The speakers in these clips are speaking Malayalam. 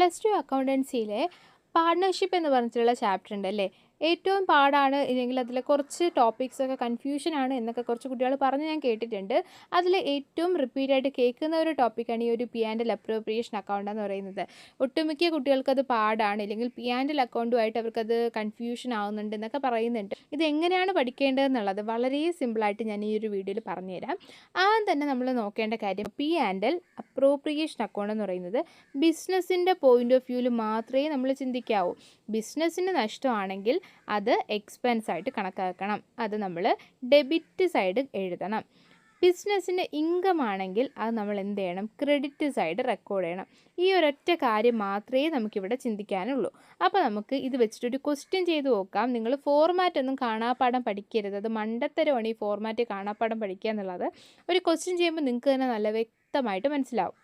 +2 അക്കൗണ്ടൻസിയിലെ പാർട്ണർഷിപ്പ് എന്ന് പറഞ്ഞിട്ടുള്ള ചാപ്റ്റർ ഉണ്ട് അല്ലേ. ഏറ്റവും പാടാണ്, ഇല്ലെങ്കിൽ അതിൽ കുറച്ച് ടോപ്പിക്സൊക്കെ കൺഫ്യൂഷനാണ് എന്നൊക്കെ കുറച്ച് കുട്ടികൾ പറഞ്ഞ് ഞാൻ കേട്ടിട്ടുണ്ട്. അതിൽ ഏറ്റവും റിപ്പീറ്റായിട്ട് കേൾക്കുന്ന ഒരു ടോപ്പിക്കാണ് ഈ ഒരു P and L appropriation account എന്ന് പറയുന്നത്. ഒട്ടുമിക്ക കുട്ടികൾക്കത് പാടാണ്, അല്ലെങ്കിൽ പി ആൻഡ് എൽ അക്കൗണ്ടുമായിട്ട് അവർക്കത് കൺഫ്യൂഷൻ ആവുന്നുണ്ട് എന്നൊക്കെ പറയുന്നുണ്ട്. ഇതെങ്ങനെയാണ് പഠിക്കേണ്ടതെന്നുള്ളത് വളരെ സിമ്പിളായിട്ട് ഞാൻ ഈ ഒരു വീഡിയോയിൽ പറഞ്ഞുതരാം. ആദ്യം തന്നെ നമ്മൾ നോക്കേണ്ട കാര്യം, P and L appropriation account എന്ന് പറയുന്നത് ബിസിനസ്സിൻ്റെ പോയിൻ്റ് ഓഫ് വ്യൂവിൽ മാത്രമേ നമ്മൾ ചിന്തിക്കാവൂ. ബിസിനസ്സിന് നഷ്ടമാണെങ്കിൽ അത് എക്സ്പെൻസ് ആയിട്ട് കണക്കാക്കണം. അത് നമ്മൾ ഡെബിറ്റ് സൈഡ് എഴുതണം. ബിസിനസ്സിൻ്റെ ഇൻകം ആണെങ്കിൽ അത് നമ്മൾ എന്ത് ചെയ്യണം? ക്രെഡിറ്റ് സൈഡ് റെക്കോർഡ് ചെയ്യണം. ഈ ഒരൊറ്റ കാര്യം മാത്രമേ നമുക്കിവിടെ ചിന്തിക്കാനുള്ളൂ. അപ്പോൾ നമുക്ക് ഇത് വെച്ചിട്ടൊരു ക്വസ്റ്റ്യൻ ചെയ്ത് നോക്കാം. നിങ്ങൾ ഫോർമാറ്റ് ഒന്നും കാണാപ്പാഠം പഠിക്കരുത്. അത് മണ്ടത്തരമാണ് ഈ ഫോർമാറ്റ് കാണാപ്പാഠം പഠിക്കുക എന്നുള്ളത്. ഒരു ക്വസ്റ്റ്യൻ ചെയ്യുമ്പോൾ നിങ്ങൾക്ക് തന്നെ നല്ല വ്യക്തമായിട്ട് മനസ്സിലാവും.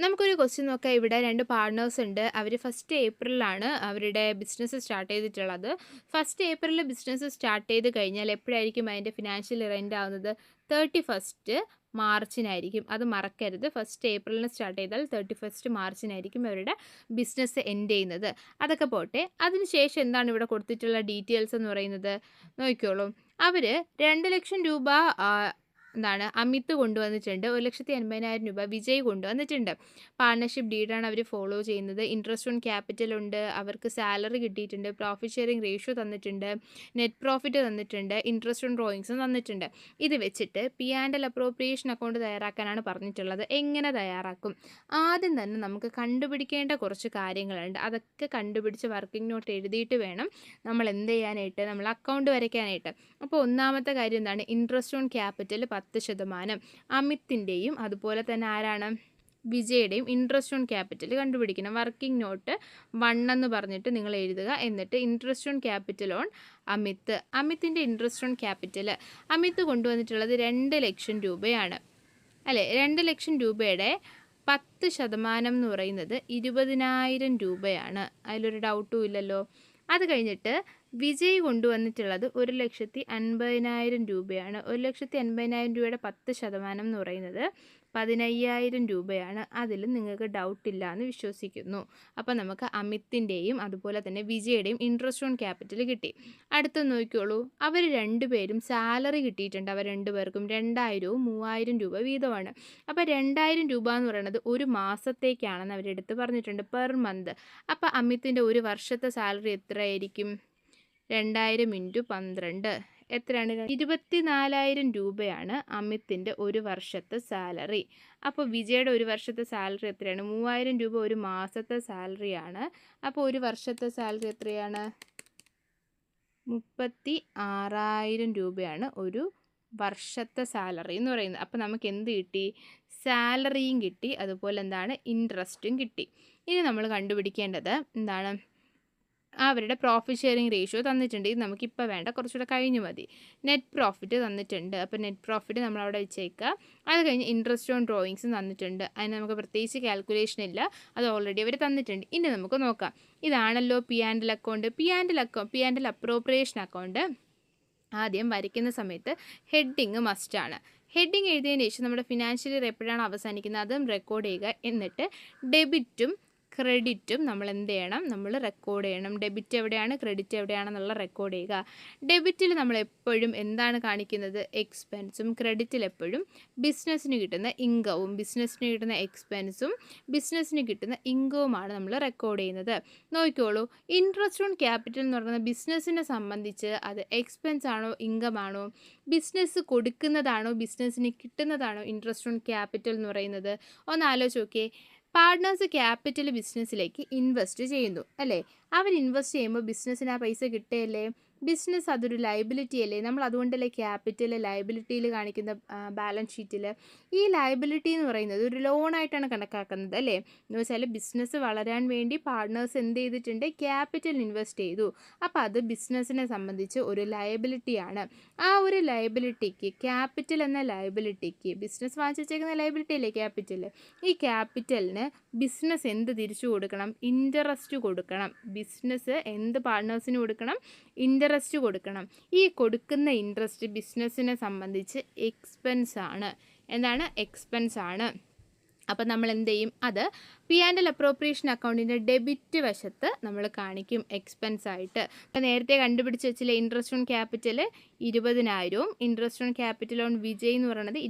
നമുക്കൊരു ക്വസ്റ്റ്യൻ നോക്കാം. ഇവിടെ 2 പാർട്ട്നേഴ്സ് ഉണ്ട്. അവർ 1 ഏപ്രിലാണ് അവരുടെ ബിസിനസ് സ്റ്റാർട്ട് ചെയ്തിട്ടുള്ളത്. 1 ഏപ്രിലിൽ ബിസിനസ് സ്റ്റാർട്ട് ചെയ്ത് കഴിഞ്ഞാൽ എപ്പോഴായിരിക്കും അതിൻ്റെ ഫിനാൻഷ്യൽ ഇയർ എൻഡ് ആവുന്നത്? 31 മാർച്ചിനായിരിക്കും. അത് മറക്കരുത്. 1 ഏപ്രിലിന് സ്റ്റാർട്ട് ചെയ്താൽ 31 മാർച്ചിനായിരിക്കും അവരുടെ ബിസിനസ് എൻഡ് ചെയ്യുന്നത്. അതൊക്കെ പോട്ടെ. അതിനുശേഷം എന്താണ് ഇവിടെ കൊടുത്തിട്ടുള്ള ഡീറ്റെയിൽസ് എന്ന് പറയുന്നത്? നോക്കിക്കോളൂ. അവർ 2 ലക്ഷം രൂപ അമിത് കൊണ്ടുവന്നിട്ടുണ്ട്. 1,80,000 രൂപ വിജയ് കൊണ്ടുവന്നിട്ടുണ്ട്. പാർട്ണർഷിപ്പ് ഡീഡാണ് അവർ ഫോളോ ചെയ്യുന്നത്. ഇൻട്രസ്റ്റ് ഓൺ ക്യാപിറ്റൽ ഉണ്ട്. അവർക്ക് സാലറി കിട്ടിയിട്ടുണ്ട്. പ്രോഫിറ്റ് ഷെയറിംഗ് റേഷ്യോ തന്നിട്ടുണ്ട്. നെറ്റ് പ്രോഫിറ്റ് തന്നിട്ടുണ്ട്. ഇൻട്രസ്റ്റ് ഓൺ ഡ്രോയിങ്സും തന്നിട്ടുണ്ട്. ഇത് വെച്ചിട്ട് P and L appropriation account തയ്യാറാക്കാനാണ് പറഞ്ഞിട്ടുള്ളത്. എങ്ങനെ തയ്യാറാക്കും? ആദ്യം തന്നെ നമുക്ക് കണ്ടുപിടിക്കേണ്ട കുറച്ച് കാര്യങ്ങളുണ്ട്. അതൊക്കെ കണ്ടുപിടിച്ച് വർക്കിംഗ് നോട്ട് എഴുതിയിട്ട് വേണം നമ്മൾ എന്ത് ചെയ്യാനായിട്ട്? നമ്മൾ അക്കൗണ്ട് വരയ്ക്കാനായിട്ട്. അപ്പോൾ ഒന്നാമത്തെ കാര്യം എന്താണ്? Interest on capital 10%. അമിത്തിൻ്റെയും അതുപോലെ തന്നെ ആരാണ്? വിജയുടെയും ഇൻട്രസ്റ്റ് ഓൺ ക്യാപിറ്റൽ കണ്ടുപിടിക്കണം. വർക്കിംഗ് നോട്ട് 1 എന്ന് പറഞ്ഞിട്ട് നിങ്ങൾ എഴുതുക. എന്നിട്ട് ഇൻട്രസ്റ്റ് ഓൺ ക്യാപിറ്റൽ ഓൺ അമിത്തിൻ്റെ ഇൻട്രസ്റ്റ് ഓൺ ക്യാപിറ്റൽ അമിത് കൊണ്ടുവന്നിട്ടുള്ളത് 2 ലക്ഷം രൂപയാണ് അല്ലേ. 2 ലക്ഷം രൂപയുടെ 10% എന്ന് പറയുന്നത് 20,000 രൂപയാണ്. അതിലൊരു ഡൗട്ടും ഇല്ലല്ലോ. അത് കഴിഞ്ഞിട്ട് വിജയ് കൊണ്ടുവന്നിട്ടുള്ളത് 1,50,000 രൂപയാണ്. 1,50,000 രൂപയുടെ 10% എന്ന് പറയുന്നത് 15,000 രൂപയാണ്. അതിൽ നിങ്ങൾക്ക് ഡൗട്ടില്ല എന്ന് വിശ്വസിക്കുന്നു. അപ്പോൾ നമുക്ക് അമിത്തിൻ്റെയും അതുപോലെ തന്നെ വിജയുടെയും ഇൻട്രസ്റ്റ് ഓൺ ക്യാപിറ്റൽ കിട്ടി. അടുത്ത് നോക്കിക്കോളൂ. അവർ രണ്ടുപേരും സാലറി കിട്ടിയിട്ടുണ്ട്. അവർ രണ്ടുപേർക്കും 2,000-ഉം 3,000 രൂപ വീതമാണ്. അപ്പോൾ 2,000 രൂപ എന്ന് പറയുന്നത് ഒരു മാസത്തേക്കാണെന്ന് അവരെടുത്ത് പറഞ്ഞിട്ടുണ്ട്, പെർ മന്ത്. അപ്പോൾ അമിത്തിൻ്റെ ഒരു വർഷത്തെ സാലറി എത്രയായിരിക്കും? 2,000 × 12 എത്രയാണ്? 24,000 രൂപയാണ് അമിത്തിൻ്റെ ഒരു വർഷത്തെ സാലറി. അപ്പോൾ വിജയുടെ ഒരു വർഷത്തെ സാലറി എത്രയാണ്? 3,000 രൂപ ഒരു മാസത്തെ സാലറിയാണ്. അപ്പോൾ ഒരു വർഷത്തെ സാലറി എത്രയാണ്? 36,000 രൂപയാണ് ഒരു വർഷത്തെ സാലറി എന്ന് പറയുന്നത്. അപ്പോൾ നമുക്ക് എന്ത് കിട്ടി? സാലറിയും കിട്ടി, അതുപോലെ ഇൻട്രസ്റ്റും കിട്ടി. ഇനി നമ്മൾ കണ്ടുപിടിക്കേണ്ടത് എന്താണ്? അവരുടെ പ്രോഫിറ്റ് ഷെയറിംഗ് റേഷ്യോ തന്നിട്ടുണ്ട്. ഇത് നമുക്കിപ്പോൾ വേണ്ട, കുറച്ചുകൂടെ കഴിഞ്ഞ് മതി. നെറ്റ് പ്രോഫിറ്റ് തന്നിട്ടുണ്ട്. അപ്പോൾ നെറ്റ് പ്രോഫിറ്റ് നമ്മളവിടെ വെച്ചേക്കുക. അത് കഴിഞ്ഞ് ഇൻട്രസ്റ്റ് ഓൺ ഡ്രോയിങ്സും തന്നിട്ടുണ്ട്. അതിന് നമുക്ക് പ്രത്യേകിച്ച് കാൽക്കുലേഷൻ ഇല്ല, അത് ഓൾറെഡി അവർ തന്നിട്ടുണ്ട്. ഇനി നമുക്ക് നോക്കാം. ഇതാണല്ലോ P and L account. P and L appropriation account ആദ്യം വരയ്ക്കുന്ന സമയത്ത് ഹെഡിങ് മസ്റ്റാണ്. ഹെഡിങ് എഴുതിയതിന് ശേഷം നമ്മുടെ ഫിനാൻഷ്യൽ ഇയർ എപ്പോഴാണ് അവസാനിക്കുന്നത് അതും റെക്കോർഡ് ചെയ്യുക. എന്നിട്ട് ഡെബിറ്റും ക്രെഡിറ്റും നമ്മൾ എന്ത് ചെയ്യണം? നമ്മൾ റെക്കോർഡ് ചെയ്യണം. ഡെബിറ്റ് എവിടെയാണ്, ക്രെഡിറ്റ് എവിടെയാണെന്നുള്ള റെക്കോർഡ് ചെയ്യുക. ഡെബിറ്റിൽ നമ്മൾ എപ്പോഴും എന്താണ് കാണിക്കുന്നത്? എക്സ്പെൻസും. ക്രെഡിറ്റിൽ എപ്പോഴും ബിസിനസ്സിന് കിട്ടുന്ന ഇൻകവും, ബിസിനസ്സിന് കിട്ടുന്ന എക്സ്പെൻസും ബിസിനസ്സിന് കിട്ടുന്ന ഇൻകവുമാണ് നമ്മൾ റെക്കോർഡ് ചെയ്യുന്നത്. നോക്കിക്കോളൂ. ഇൻട്രസ്റ്റ് ഓൺ ക്യാപിറ്റൽ എന്ന് പറയുന്നത് ബിസിനസ്സിനെ സംബന്ധിച്ച് അത് എക്സ്പെൻസ് ആണോ ഇൻകം ആണോ? ബിസിനസ് കൊടുക്കുന്നതാണോ ബിസിനസ്സിന് കിട്ടുന്നതാണോ ഇൻട്രസ്റ്റ് ഓൺ ക്യാപിറ്റൽ എന്ന് പറയുന്നത്? ഒന്ന് ആലോചിച്ച് നോക്കിയേ. പാർട്ട്നേഴ്സ് ക്യാപിറ്റൽ ബിസിനസ്സിലേക്ക് ഇൻവെസ്റ്റ് ചെയ്യുന്നു അല്ലേ. അവർ ഇൻവെസ്റ്റ് ചെയ്യുമ്പോൾ ബിസിനസ്സിന് ആ പൈസ കിട്ടുകയല്ലേ. ബിസിനസ് അതൊരു ലയബിലിറ്റി അല്ലേ. നമ്മൾ അതുകൊണ്ടല്ലേ ക്യാപിറ്റൽ ലയബിലിറ്റിയിൽ കാണിക്കുന്ന ബാലൻസ് ഷീറ്റിൽ. ഈ ലയബിലിറ്റി എന്ന് പറയുന്നത് ഒരു ലോണായിട്ടാണ് കണക്കാക്കുന്നത് അല്ലേ. എന്ന് വെച്ചാൽ ബിസിനസ് വളരാൻ വേണ്ടി പാർട്ട്നേഴ്സ് എന്ത് ചെയ്തിട്ടുണ്ട്? ക്യാപിറ്റൽ ഇൻവെസ്റ്റ് ചെയ്തു. അപ്പോൾ അത് ബിസിനസ്സിനെ സംബന്ധിച്ച് ഒരു ലയബിലിറ്റിയാണ്. ആ ഒരു ലയബിലിറ്റിക്ക്, ക്യാപിറ്റൽ എന്ന ലയബിലിറ്റിക്ക്, ബിസിനസ് വാങ്ങിച്ച് വെച്ചേക്കുന്ന ലയബിലിറ്റി അല്ലേ ക്യാപിറ്റൽ. ഈ ക്യാപിറ്റലിന് ബിസിനസ് എന്ത് തിരിച്ചു കൊടുക്കണം? ഇൻട്രസ്റ്റ് കൊടുക്കണം. ബിസിനസ് എന്ത് പാർട്ട്നേഴ്സിന് കൊടുക്കണം? ഇൻട്രസ്റ്റ് കൊടുക്കണം. ഈ കൊടുക്കുന്ന ഇൻട്രസ്റ്റ് ബിസിനസ്സിനെ സംബന്ധിച്ച് എക്സ്പെൻസ് ആണ്. എന്താണ്? എക്സ്പെൻസ് ആണ്. അപ്പം നമ്മൾ എന്ത് ചെയ്യും, അത് പി ആൻഡ് എൽ അപ്രോപ്രിയേഷൻ അക്കൗണ്ടിൻ്റെ ഡെബിറ്റ് വശത്ത് നമ്മൾ കാണിക്കും എക്സ്പെൻസ് ആയിട്ട്. അപ്പം നേരത്തെ കണ്ടുപിടിച്ച് വെച്ചില്ലേ interest on capital 20,000, interest on capital on Vijay എന്ന് പറയുന്നത്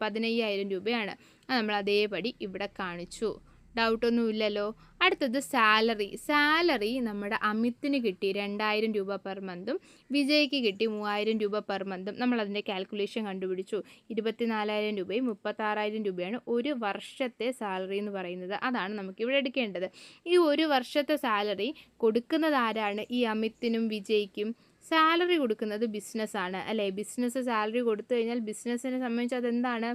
15,000 രൂപയാണ്. അത് നമ്മൾ അതേപടി ഇവിടെ കാണിച്ചു. ഡൗട്ടൊന്നും ഇല്ലല്ലോ. അടുത്തത് സാലറി നമ്മുടെ അമിത്തിന് കിട്ടി 2,000 രൂപ പെർ മന്തും വിജയ്ക്ക് കിട്ടി 3,000 രൂപ പെർ മന്തും. നമ്മളതിൻ്റെ കാൽക്കുലേഷൻ കണ്ടുപിടിച്ചു. 24,000 രൂപയും 36,000 രൂപയാണ് ഒരു വർഷത്തെ സാലറി എന്ന് പറയുന്നത്. അതാണ് നമുക്കിവിടെ എടുക്കേണ്ടത്. ഈ ഒരു വർഷത്തെ സാലറി കൊടുക്കുന്നത് ആരാണ്? ഈ അമിത്തിനും വിജയ്ക്കും. സാലറി കൊടുക്കുന്നത് ബിസിനസ്സാണ് അല്ലേ. ബിസിനസ് സാലറി കൊടുത്തു കഴിഞ്ഞാൽ ബിസിനസ്സിനെ സംബന്ധിച്ച് അതെന്താണ്,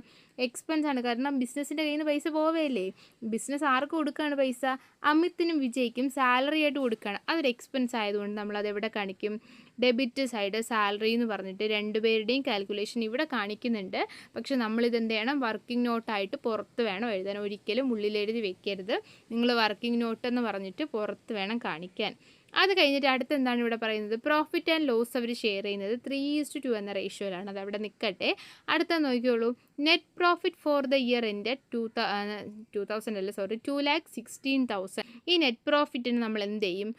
എക്സ്പെൻസ് ആണ്. കാരണം ബിസിനസ്സിൻ്റെ കയ്യിൽ നിന്ന് പൈസ പോവേല്ലേ. ബിസിനസ് ആർക്ക് കൊടുക്കുകയാണ് പൈസ? അമിത്തിനും വിജയ്ക്കും സാലറി ആയിട്ട് കൊടുക്കുകയാണ്. അതൊരു എക്സ്പെൻസ് ആയതുകൊണ്ട് നമ്മളത് എവിടെ കാണിക്കും? ഡെബിറ്റ് സൈഡ് സാലറി എന്ന് പറഞ്ഞിട്ട് രണ്ടുപേരുടെയും കാൽക്കുലേഷൻ ഇവിടെ കാണിക്കുന്നുണ്ട്. പക്ഷെ നമ്മളിത് എന്ത് ചെയ്യണം? വർക്കിംഗ് നോട്ടായിട്ട് പുറത്ത് വേണം എഴുതാൻ. ഒരിക്കലും ഉള്ളിലെഴുതി വെക്കരുത്. നിങ്ങൾ വർക്കിംഗ് നോട്ട് എന്ന് പറഞ്ഞിട്ട് പുറത്ത് വേണം കാണിക്കാൻ. അത് കഴിഞ്ഞിട്ട് അടുത്ത് എന്താണ് ഇവിടെ പറയുന്നത്? പ്രോഫിറ്റ് ആൻഡ് ലോസ് അവർ ഷെയർ ചെയ്യുന്നത് 3:2 എന്ന റേഷ്യോയിലാണ്. അത് അവിടെ നിൽക്കട്ടെ. അടുത്ത നോക്കിയോളൂ. Net profit for the year ended 2,16,000. ഈ നെറ്റ് പ്രോഫിറ്റിന് നമ്മൾ എന്ത് ചെയ്യും?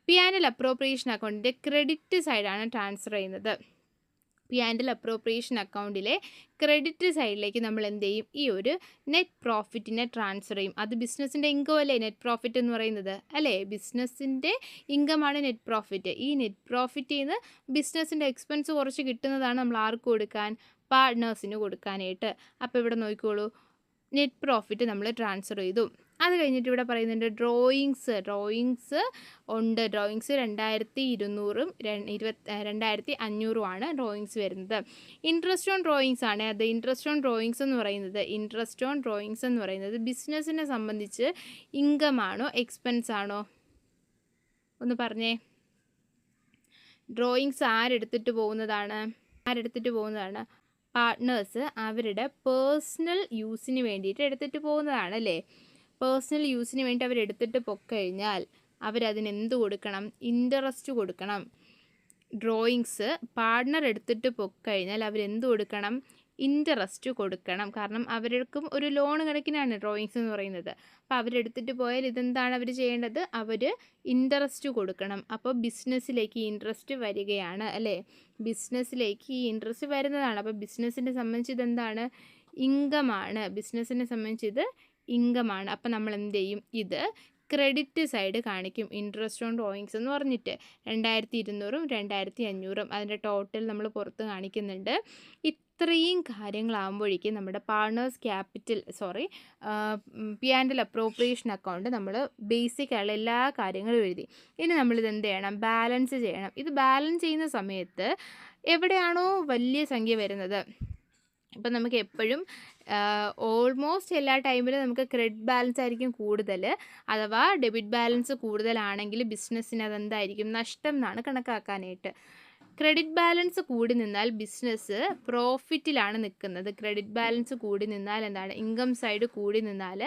പി ആൻഡ് എൽ അപ്രോപ്രിയേഷൻ അക്കൗണ്ടിൻ്റെ ക്രെഡിറ്റ് സൈഡാണ് ട്രാൻസ്ഫർ ചെയ്യുന്നത്. പി ആൻഡ് എൽ അപ്രോപ്രിയേഷൻ അക്കൗണ്ടിലെ ക്രെഡിറ്റ് സൈഡിലേക്ക് നമ്മൾ എന്ത് ചെയ്യും? ഈ ഒരു നെറ്റ് പ്രോഫിറ്റിനെ ട്രാൻസ്ഫർ ചെയ്യും. അത് ബിസിനസ്സിൻ്റെ ഇൻകം അല്ലേ നെറ്റ് പ്രോഫിറ്റ് എന്ന് പറയുന്നത് അല്ലേ. ബിസിനസ്സിൻ്റെ ഇൻകമാണ് നെറ്റ് പ്രോഫിറ്റ്. ഈ നെറ്റ് പ്രോഫിറ്റിൽ നിന്ന് ബിസിനസ്സിൻ്റെ എക്സ്പെൻസ് കുറച്ച് കിട്ടുന്നതാണ് നമ്മൾ ആർക്ക് കൊടുക്കാൻ? പാർട്ട്നേഴ്സിന് കൊടുക്കാനായിട്ട്. അപ്പോൾ ഇവിടെ നോക്കിക്കോളൂ, നെറ്റ് പ്രോഫിറ്റ് നമ്മൾ ട്രാൻസ്ഫർ ചെയ്തു. അത് കഴിഞ്ഞിട്ട് ഇവിടെ പറയുന്നുണ്ട് ഡ്രോയിങ്സ് ഉണ്ട്. ഡ്രോയിങ്സ് 2,200ഉം 2,500ഉമാണ് ഡ്രോയിങ്സ് വരുന്നത്. ഇൻട്രസ്റ്റ് ഓൺ ഡ്രോയിങ്സ് ആണ്. അത് ഇൻട്രസ്റ്റ് ഓൺ ഡ്രോയിങ്സ് എന്ന് പറയുന്നത് ബിസിനസ്സിനെ സംബന്ധിച്ച് ഇൻകം ആണോ എക്സ്പെൻസ് ആണോ? ഒന്ന് പറഞ്ഞേ. ഡ്രോയിങ്സ് ആരെടുത്തിട്ട് പോകുന്നതാണ്? പാർട്ട്നേഴ്സ് അവരുടെ പേഴ്സണൽ യൂസിന് വേണ്ടിയിട്ട് എടുത്തിട്ട് പോകുന്നതാണ് അല്ലേ. പേഴ്സണൽ യൂസിന് വേണ്ടി അവരെടുത്തിട്ട് പൊക്കഴിഞ്ഞാൽ അവരതിനെന്ത് കൊടുക്കണം? ഇൻട്രസ്റ്റ് കൊടുക്കണം. ഡ്രോയിങ്സ് പാർട്ട്ണർ എടുത്തിട്ട് പൊക്കഴിഞ്ഞാൽ അവരെന്ത് കൊടുക്കണം? ഇൻട്രസ്റ്റ് കൊടുക്കണം. കാരണം അവർക്കും ഒരു ലോൺ കണക്കിനാണ് ഡ്രോയിങ്സ് എന്ന് പറയുന്നത്. അപ്പോൾ അവരെടുത്തിട്ട് പോയാൽ ഇതെന്താണ് അവർ ചെയ്യേണ്ടത്? അവർ ഇൻട്രസ്റ്റ് കൊടുക്കണം. അപ്പോൾ ബിസിനസ്സിലേക്ക് ഇൻട്രസ്റ്റ് വരികയാണ് അല്ലേ. ബിസിനസ്സിലേക്ക് ഈ ഇൻട്രസ്റ്റ് വരുന്നതാണ്. അപ്പോൾ ബിസിനസ്സിനെ സംബന്ധിച്ച് ഇതെന്താണ്? ഇൻകമാണ്. ബിസിനസ്സിനെ സംബന്ധിച്ച് ഇത് ഇൻകമാണ്. അപ്പോൾ നമ്മൾ എന്ത് ചെയ്യും? ഇത് ക്രെഡിറ്റ് സൈഡ് കാണിക്കും. ഇൻട്രസ്റ്റ് ഓൺ ഡ്രോയിങ്സ് എന്ന് പറഞ്ഞിട്ട് 2,200ഉം 2,500ഉം അതിൻ്റെ ടോട്ടൽ നമ്മൾ പുറത്ത് കാണിക്കുന്നുണ്ട്. ഇത്രയും കാര്യങ്ങളാകുമ്പോഴേക്കും നമ്മുടെ partners P and L appropriation account നമ്മൾ ബേസിക് ആയുള്ള എല്ലാ കാര്യങ്ങളും എഴുതി. ഇനി നമ്മളിത് എന്ത് ചെയ്യണം? ബാലൻസ് ചെയ്യണം. ഇത് ബാലൻസ് ചെയ്യുന്ന സമയത്ത് എവിടെയാണോ വലിയ സംഖ്യ വരുന്നത്, ഇപ്പം നമുക്ക് എപ്പോഴും ഓൾമോസ്റ്റ് എല്ലാ ടൈമിലും നമുക്ക് ക്രെഡിറ്റ് ബാലൻസ് ആയിരിക്കും കൂടുതൽ. അഥവാ ഡെബിറ്റ് ബാലൻസ് കൂടുതലാണെങ്കിൽ ബിസിനസ്സിന് അതെന്തായിരിക്കും? നഷ്ടം എന്നാണ് കണക്കാക്കാനായിട്ട്. ക്രെഡിറ്റ് ബാലൻസ് കൂടി നിന്നാൽ ബിസിനസ് പ്രോഫിറ്റിലാണ് നിൽക്കുന്നത്. ക്രെഡിറ്റ് ബാലൻസ് കൂടി നിന്നാൽ എന്താണ്? ഇൻകം സൈഡ് കൂടി നിന്നാൽ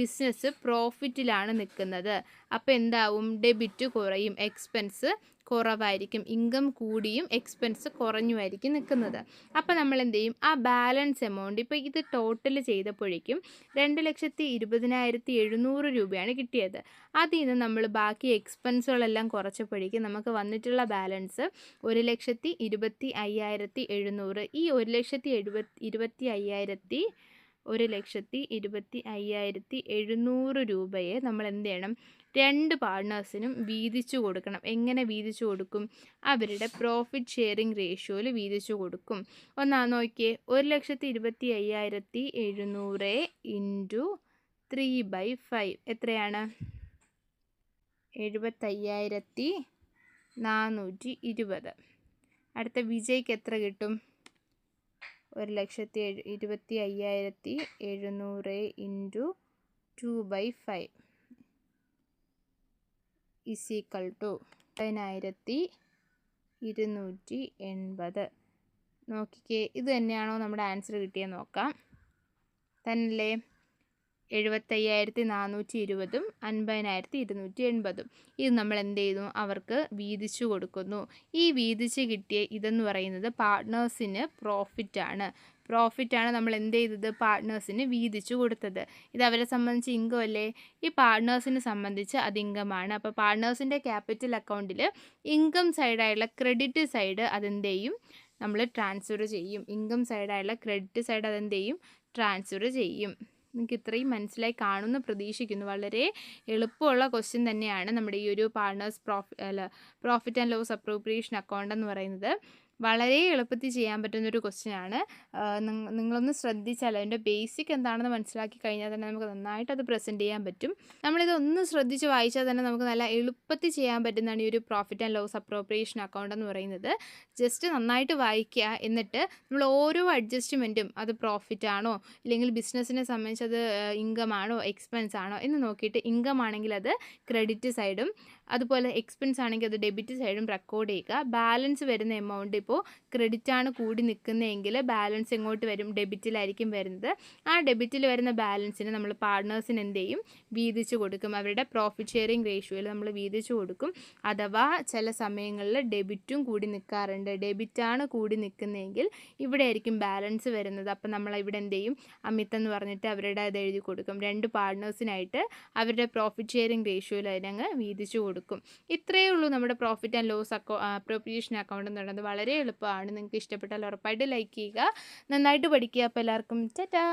ബിസിനസ് പ്രോഫിറ്റിലാണ് നിൽക്കുന്നത്. അപ്പോൾ എന്താവും? ഡെബിറ്റ് കുറയും, എക്സ്പെൻസ് കുറവായിരിക്കും. ഇൻകം കൂടിയും എക്സ്പെൻസ് കുറഞ്ഞുമായിരിക്കും നിൽക്കുന്നത്. അപ്പോൾ നമ്മൾ എന്ത് ചെയ്യും? ആ ബാലൻസ് എമൗണ്ട് ഇപ്പോൾ ഇത് ടോട്ടൽ ചെയ്തപ്പോഴേക്കും 2,20,700 രൂപയാണ് കിട്ടിയത്. അതിൽ നിന്ന് നമ്മൾ ബാക്കി എക്സ്പെൻസുകളെല്ലാം കുറച്ചപ്പോഴേക്കും നമുക്ക് വന്നിട്ടുള്ള ബാലൻസ് 1,25,700. ഈ 1,25,700 രൂപയെ നമ്മൾ എന്ത് ചെയ്യണം? 2 പാർട്ട്നേഴ്സിനും വീതിച്ചു കൊടുക്കണം. എങ്ങനെ വീതിച്ചു കൊടുക്കും? അവരുടെ പ്രോഫിറ്റ് ഷെയറിംഗ് റേഷ്യോയിൽ വീതിച്ചു കൊടുക്കും. ഒന്നാ നോക്കിയേ, 1,25,700 ഇൻറ്റു 3/5 എത്രയാണ്? 75,420. അടുത്ത വിജയ്ക്ക് എത്ര കിട്ടും? 1,25,700 ഇൻറ്റു 2/5 = 10,280. നോക്കിക്കേ, ഇത് തന്നെയാണോ നമ്മുടെ ആൻസർ കിട്ടിയെന്ന് നോക്കാം. തന്നല്ലേ. 75,420 50,280. ഇത് നമ്മൾ എന്ത് ചെയ്യുന്നു, അവർക്ക് വീതിച്ചു കൊടുക്കുന്നു. ഈ വീതിച്ച് കിട്ടിയ ഇതെന്ന് പറയുന്നത് പാർട്ട്നേഴ്സിന് പ്രോഫിറ്റാണ്. നമ്മൾ എന്ത് ചെയ്തത്, പാർട്ട്നേഴ്സിന് വീതിച്ചു കൊടുത്തത്. ഇത് അവരെ സംബന്ധിച്ച് ഇൻകം അല്ലേ? ഈ പാർട്ട്നേഴ്സിനെ സംബന്ധിച്ച് അത് ഇൻകമാണ്. അപ്പോൾ പാർട്ട്നേഴ്സിൻ്റെ ക്യാപിറ്റൽ അക്കൗണ്ടിൽ ഇൻകം സൈഡായുള്ള ക്രെഡിറ്റ് സൈഡ് അതെന്ത് ചെയ്യും, നമ്മൾ ട്രാൻസ്ഫർ ചെയ്യും. ഇൻകം സൈഡായുള്ള ക്രെഡിറ്റ് സൈഡ് അതെന്ത് ചെയ്യും, ട്രാൻസ്ഫർ ചെയ്യും. നിങ്ങൾക്ക് ഇത്രയും മനസ്സിലായി കാണുമെന്ന് പ്രതീക്ഷിക്കുന്നു. വളരെ എളുപ്പമുള്ള ക്വസ്റ്റ്യൻ തന്നെയാണ് നമ്മുടെ ഈ ഒരു partners profit and loss appropriation account എന്ന് പറയുന്നത്. വളരെ എളുപ്പത്തിൽ ചെയ്യാൻ പറ്റുന്നൊരു ക്വസ്റ്റ്യനാണ്. നിങ്ങളൊന്ന് ശ്രദ്ധിച്ചാൽ അതിൻ്റെ ബേസിക് എന്താണെന്ന് മനസ്സിലാക്കി കഴിഞ്ഞാൽ തന്നെ നമുക്ക് നന്നായിട്ട് അത് പ്രസൻറ്റ് ചെയ്യാൻ പറ്റും. നമ്മളിതൊന്ന് ശ്രദ്ധിച്ച് വായിച്ചാൽ തന്നെ നമുക്ക് നല്ല എളുപ്പത്തിൽ ചെയ്യാൻ പറ്റുന്നതാണ് ഈ ഒരു profit and loss appropriation account എന്ന് പറയുന്നത്. ജസ്റ്റ് നന്നായിട്ട് വായിക്കുക, എന്നിട്ട് നമ്മൾ ഓരോ അഡ്ജസ്റ്റ്മെൻറ്റും അത് പ്രോഫിറ്റ് ആണോ ഇല്ലെങ്കിൽ ബിസിനസ്സിനെ സംബന്ധിച്ച് അത് ഇൻകം ആണോ എക്സ്പെൻസ് ആണോ എന്ന് നോക്കിയിട്ട്, ഇൻകം ആണെങ്കിൽ അത് ക്രെഡിറ്റ് സൈഡും അതുപോലെ എക്സ്പെൻസ് ആണെങ്കിൽ അത് ഡെബിറ്റ് സൈഡും റെക്കോർഡ് ചെയ്യുക. ബാലൻസ് വരുന്ന എമൗണ്ട് ഇപ്പോൾ ക്രെഡിറ്റ് ആണ് കൂടി നിൽക്കുന്നതെങ്കിൽ ബാലൻസ് എങ്ങോട്ട് വരും, ഡെബിറ്റിലായിരിക്കും വരുന്നത്. ആ ഡെബിറ്റിൽ വരുന്ന ബാലൻസിന് നമ്മൾ പാർട്ട്നേഴ്സിന് എന്ത് ചെയ്യും, വീതിച്ച് കൊടുക്കും. അവരുടെ പ്രോഫിറ്റ് ഷെയറിംഗ് റേഷ്യോയിൽ നമ്മൾ വീതിച്ച് കൊടുക്കും. അഥവാ ചില സമയങ്ങളിൽ ഡെബിറ്റും കൂടി നിൽക്കാറുണ്ട്. ഡെബിറ്റാണ് കൂടി നിൽക്കുന്നതെങ്കിൽ ഇവിടെ ആയിരിക്കും ബാലൻസ് വരുന്നത്. അപ്പം നമ്മൾ ഇവിടെ എന്ത് ചെയ്യും, അമിത്തെന്ന് പറഞ്ഞിട്ട് അവരുടെ അത് എഴുതി കൊടുക്കും. 2 പാർട്ട്നേഴ്സിനായിട്ട് അവരുടെ പ്രോഫിറ്റ് ഷെയറിംഗ് റേഷ്യോയിൽ അതിനങ്ങ് വീതിച്ച് കൊടുക്കും. ഇത്രയേ ഉള്ളൂ നമ്മുടെ profit and loss appropriation account എന്ന് പറയുന്നത്. വളരെ എളുപ്പമാണ്. നിങ്ങൾക്ക് ഇഷ്ടപ്പെട്ടാൽ ഉറപ്പായിട്ട് ലൈക്ക് ചെയ്യുക, നന്നായിട്ട് പഠിക്കുക. അപ്പോൾ എല്ലാവർക്കും ടാറ്റാ.